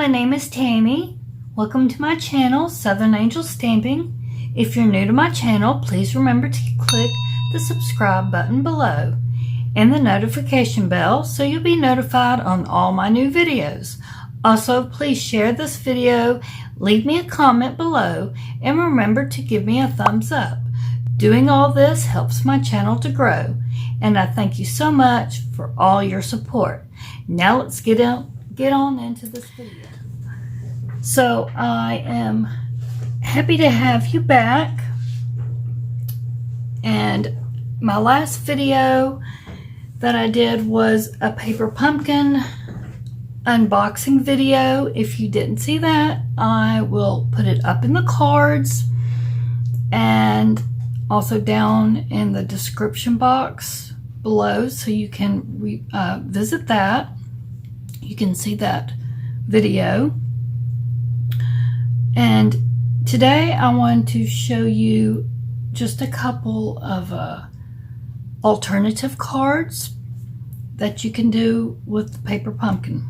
my name is Tammy. Welcome to my channel, Southern Angel Stamping. If you're new to my channel, please remember to click the subscribe button below and the notification bell so you'll be notified on all my new videos. Also, please share this video, leave me a comment below, and remember to give me a thumbs up. Doing all this helps my channel to grow, and I thank you so much for all your support. Now let's get on into this video. So I am happy to have you back, and my last video that I did was a paper pumpkin unboxing video. If you didn't see that, I will put it up in the cards and also down in the description box below, so you can visit that. You can see that video. And today I want to show you just a couple of alternative cards that you can do with the paper pumpkin.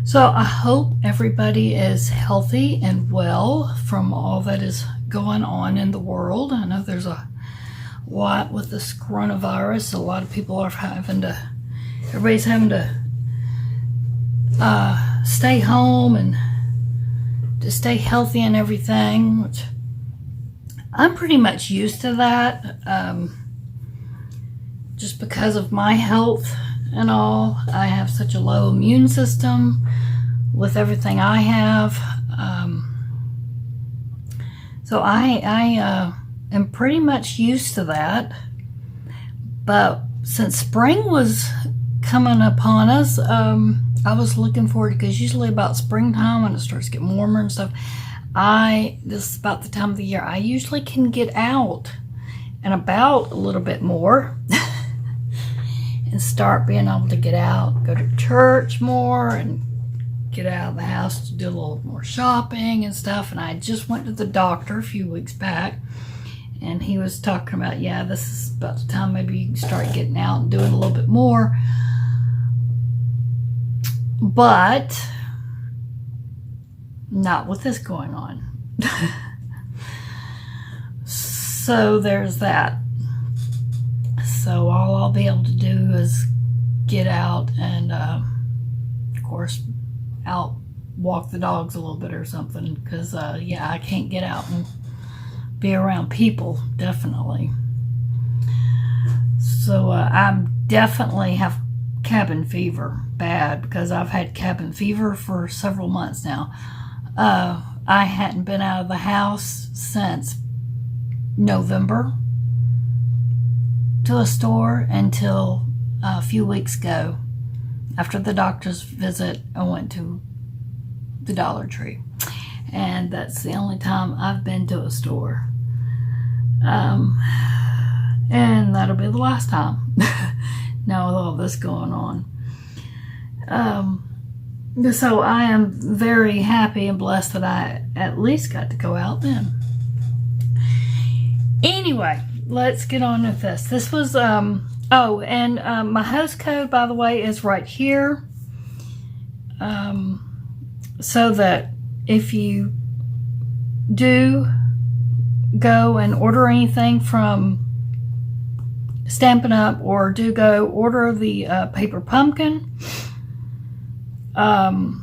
So I hope everybody is healthy and well from all that is going on in the world. I know there's a lot with this coronavirus. A lot of people are everybody's having to stay home and to stay healthy and everything, which I'm pretty much used to that, just because of my health and all. I have such a low immune system with everything I have, so I am pretty much used to that. But since spring was coming upon us, I was looking forward, because usually about springtime when it starts getting warmer and stuff, this is about the time of the year I usually can get out and about a little bit more and start being able to get out, go to church more, and get out of the house to do a little more shopping and stuff. And I just went to the doctor a few weeks back, and he was talking about, yeah, this is about the time maybe you can start getting out and doing a little bit more. But not with this going on. So there's that. So all I'll be able to do is get out and, of course, out walk the dogs a little bit or something, because, yeah, I can't get out and be around people, definitely. So I definitely have cabin fever bad, because I've had cabin fever for several months now. I hadn't been out of the house since November to a store until a few weeks ago. After the doctor's visit, I went to the Dollar Tree, and that's the only time I've been to a store. And that'll be the last time. Now with all this going on. So I am very happy and blessed that I at least got to go out then. Anyway, let's get on with this. This was, my host code, by the way, is right here. So that if you do go and order anything from Stampin' Up, or do go order the paper pumpkin, I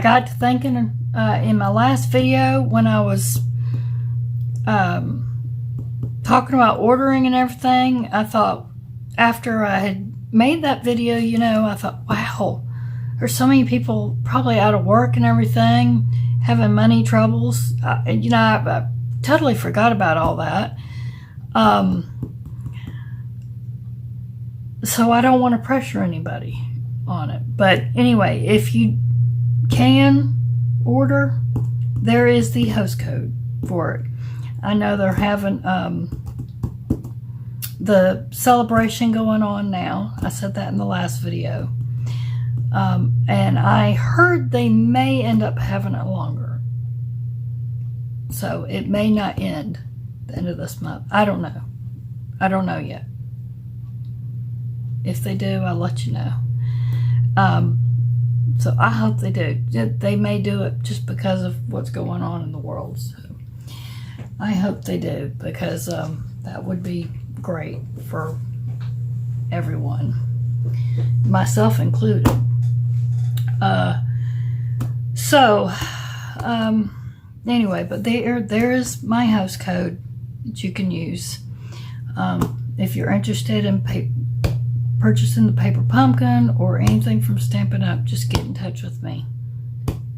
got to thinking in my last video when I was talking about ordering and everything, I thought, after I had made that video, I thought, wow, there's so many people probably out of work and everything, having money troubles. I totally forgot about all that. So I don't want to pressure anybody on it. But anyway, if you can order, there is the host code for it. I know they're having the celebration going on now. I said that in the last video. And I heard they may end up having it longer. So it may not end the end of this month. I don't know. I don't know yet. If they do, I'll let you know. So I hope they do. They may do it just because of what's going on in the world. So I hope they do, because that would be great for everyone, myself included. Anyway, but there is my house code that you can use. If you're interested in purchasing the paper pumpkin or anything from Stampin' Up, just get in touch with me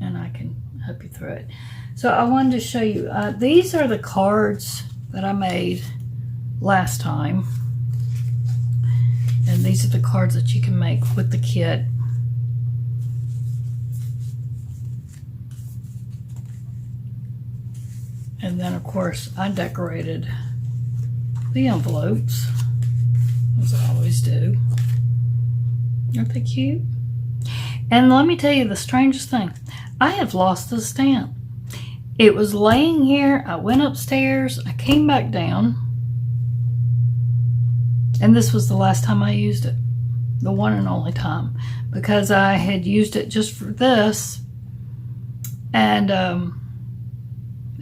and I can help you through it. So I wanted to show you, these are the cards that I made last time. And these are the cards that you can make with the kit. And then, of course, I decorated the envelopes, as I always do. Aren't they cute? And let me tell you the strangest thing. I have lost the stamp. It was laying here. I went upstairs. I came back down. And this was the last time I used it. The one and only time. Because I had used it just for this. And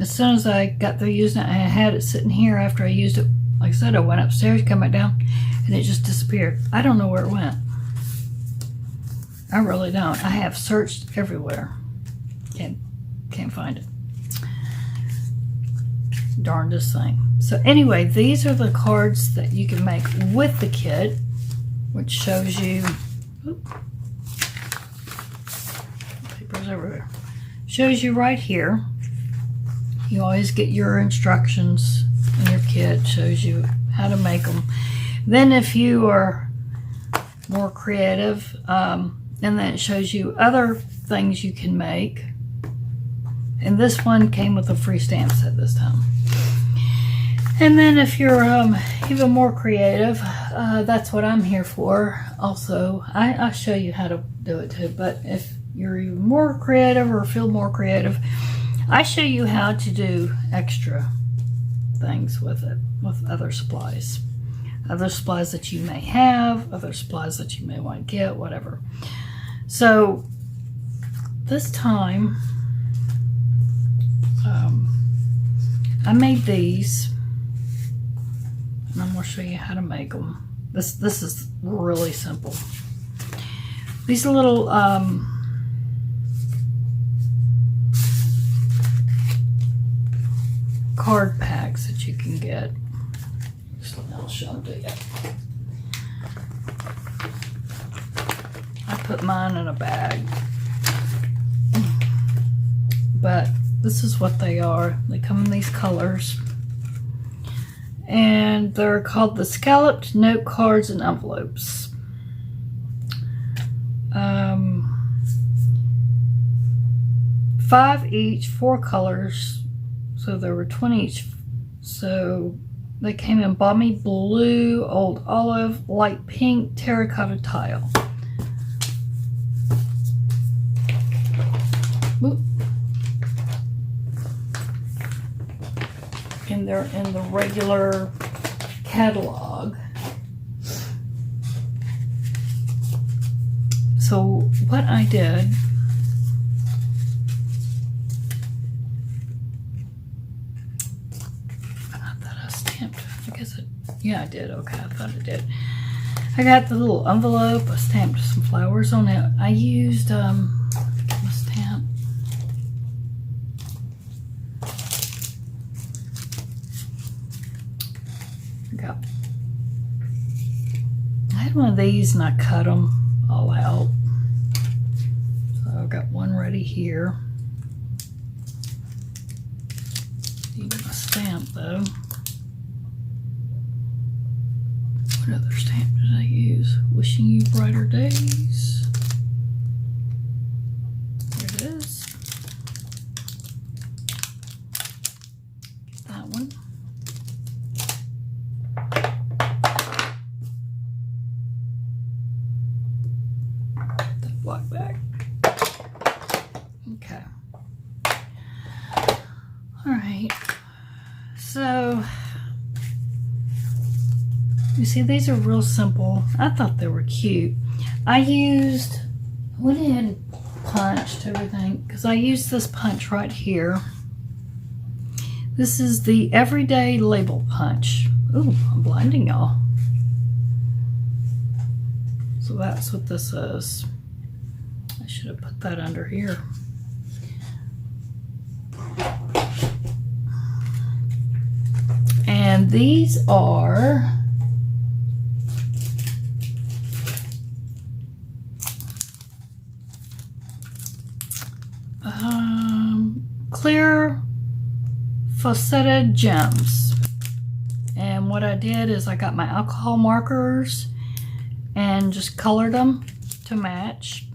as soon as I got through using it, I had it sitting here after I used it. Like I said, I went upstairs, come back down, and it just disappeared. I don't know where it went. I really don't. I have searched everywhere. Can't find it. Darndest thing. So anyway, these are the cards that you can make with the kit, which shows you, papers everywhere. Shows you right here. You always get your instructions in your kit. Shows you how to make them. Then if you are more creative, and then it shows you other things you can make. And this one came with a free stamp set this time. And then if you're even more creative, that's what I'm here for. Also, I'll show you how to do it too. But if you're even more creative or feel more creative, I show you how to do extra things with it, with other supplies. Other supplies that you may have, other supplies that you may want to get, whatever. So this time, I made these, and I'm going to show you how to make them. This is really simple. These little card packs that you can get. I'll show them to you. I put mine in a bag, but this is what they are. They come in these colors, and they're called the Scalloped Note Cards and Envelopes. 5 each, 4 colors, so there were 20 each. So they came in balmy blue, old olive, light pink, terracotta tile. Oop. And they're in the regular catalog. So what I did, I thought I stamped, I guess it, yeah I did, okay, I thought I did. I got the little envelope, I stamped some flowers on it. I used, get my stamp. I had one of these and I cut them all out. So I've got one ready here. Need my stamp though. What other stamp did I use? Wishing you brighter days. There it is. Get that one. Black bag. Okay. All right. So you see, these are real simple. I thought they were cute. I used went ahead and punched everything because I used this punch right here. This is the Everyday Label Punch. Ooh, I'm blinding y'all. So that's what this is. I should have put that under here. And these are clear faceted gems. And what I did is I got my alcohol markers and just colored them to match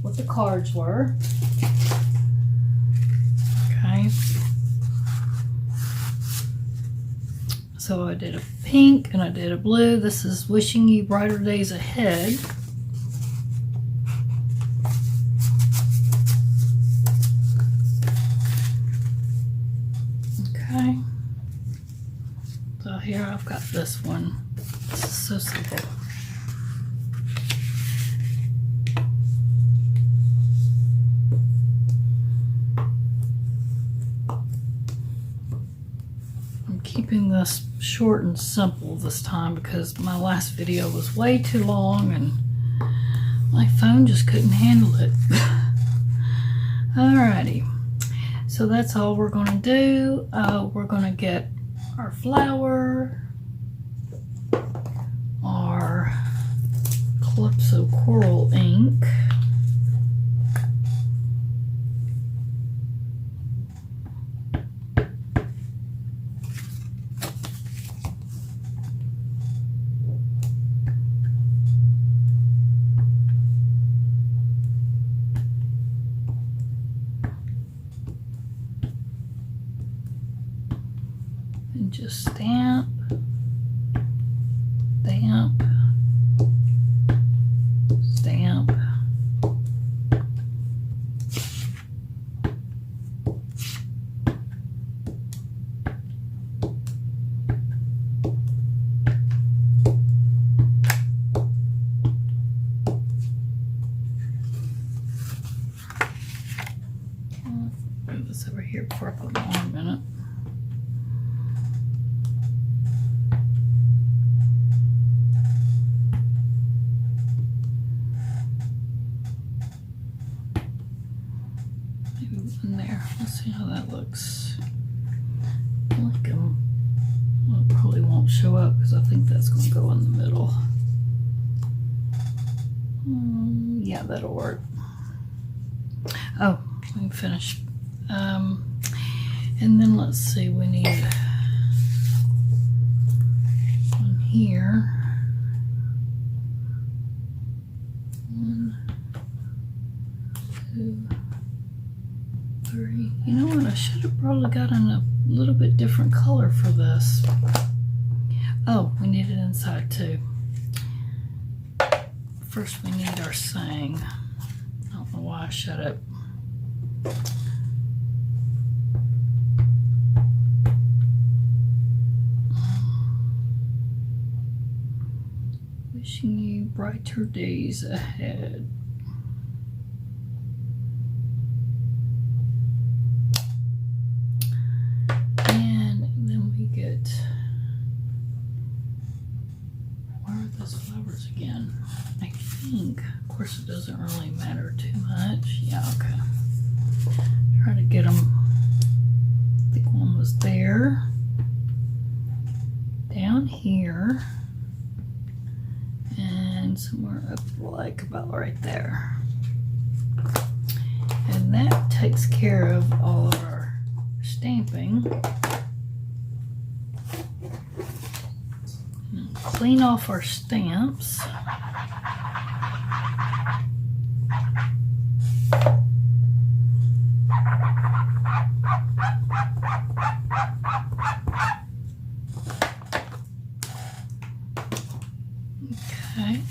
what the cards were. Okay. So I did a pink and I did a blue. This is Wishing You Brighter Days Ahead. Okay. So here I've got this one. This is so simple. I'm keeping this short and simple this time because my last video was way too long and my phone just couldn't handle it. Alrighty. So that's all we're going to do. We're going to get our flower, our Calypso Coral ink, and just stamp, stamp, stamp. Move this over here before I put my arm in it. In there. Let's see how that looks. I like them. Well, it probably won't show up because I think that's going to go in the middle. Yeah, that'll work. Oh, we can finish. And then let's see, we need one here. One, two, three. You know what? I should have probably gotten a little bit different color for this. Oh, we need it inside too. First, we need our saying. I don't know why I shut it. Wishing you brighter days ahead. Get, where are those flowers again? I think, of course it doesn't really matter too much. Yeah, okay. Try to get them. I think one was there. Down here. And somewhere up like about right there. And that takes care of all of our stamping. Clean off our stamps. Okay.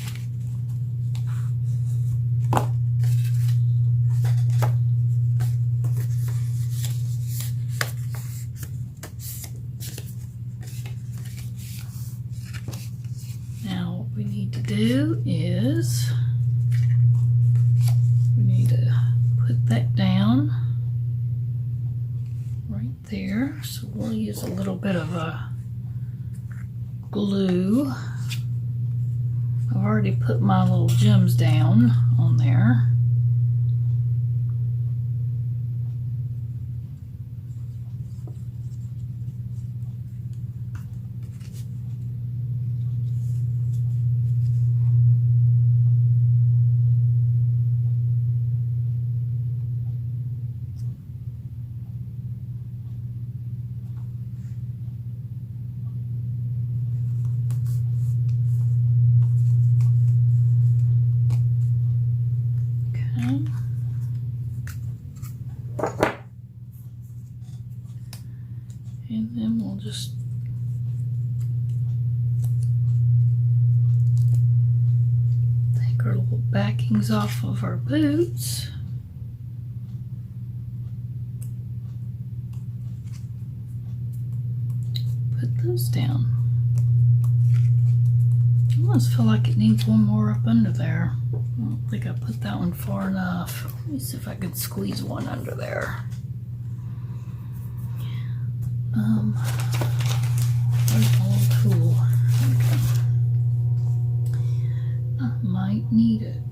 do is we need to put that down right there. So we'll use a little bit of a glue. I've already put my little gems down on there. And then we'll just take our little backings off of our boots. Put those down. I almost feel like it needs one more up under there. I don't think I put that one far enough. Let me see if I can squeeze one under there. Where's my little tool? Okay. I might need it.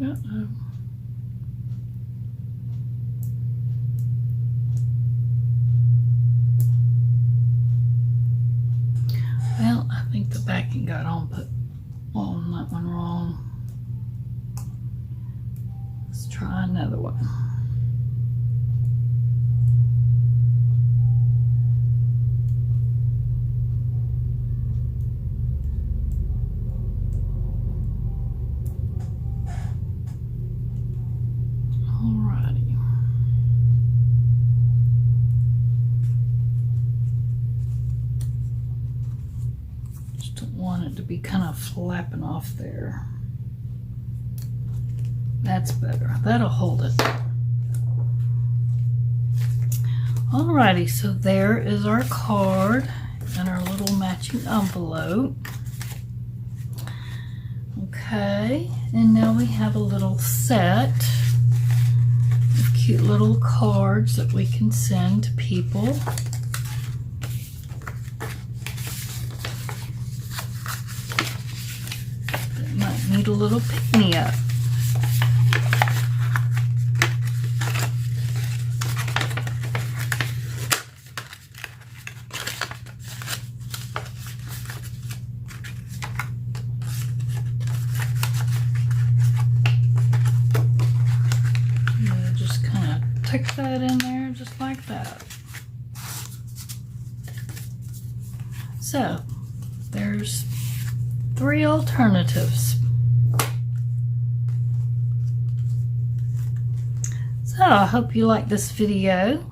Uh-oh. Well, I think the backing got put on that one wrong. Let's try another one. Want it to be kind of flapping off there. That's better. That'll hold it. Alrighty, so there is our card and our little matching envelope. Okay, and now we have a little set of cute little cards that we can send to people. Need a little pick-me-up. Just kind of tuck that in there just like that. So there's 3 alternatives. So I hope you like this video.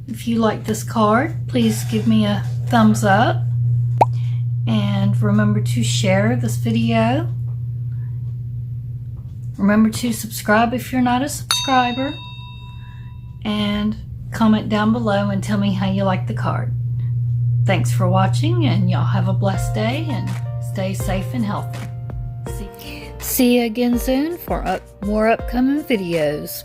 If you like this card, please give me a thumbs up. And remember to share this video. Remember to subscribe if you're not a subscriber. And comment down below and tell me how you like the card. Thanks for watching, and y'all have a blessed day and stay safe and healthy. See you again soon for more upcoming videos.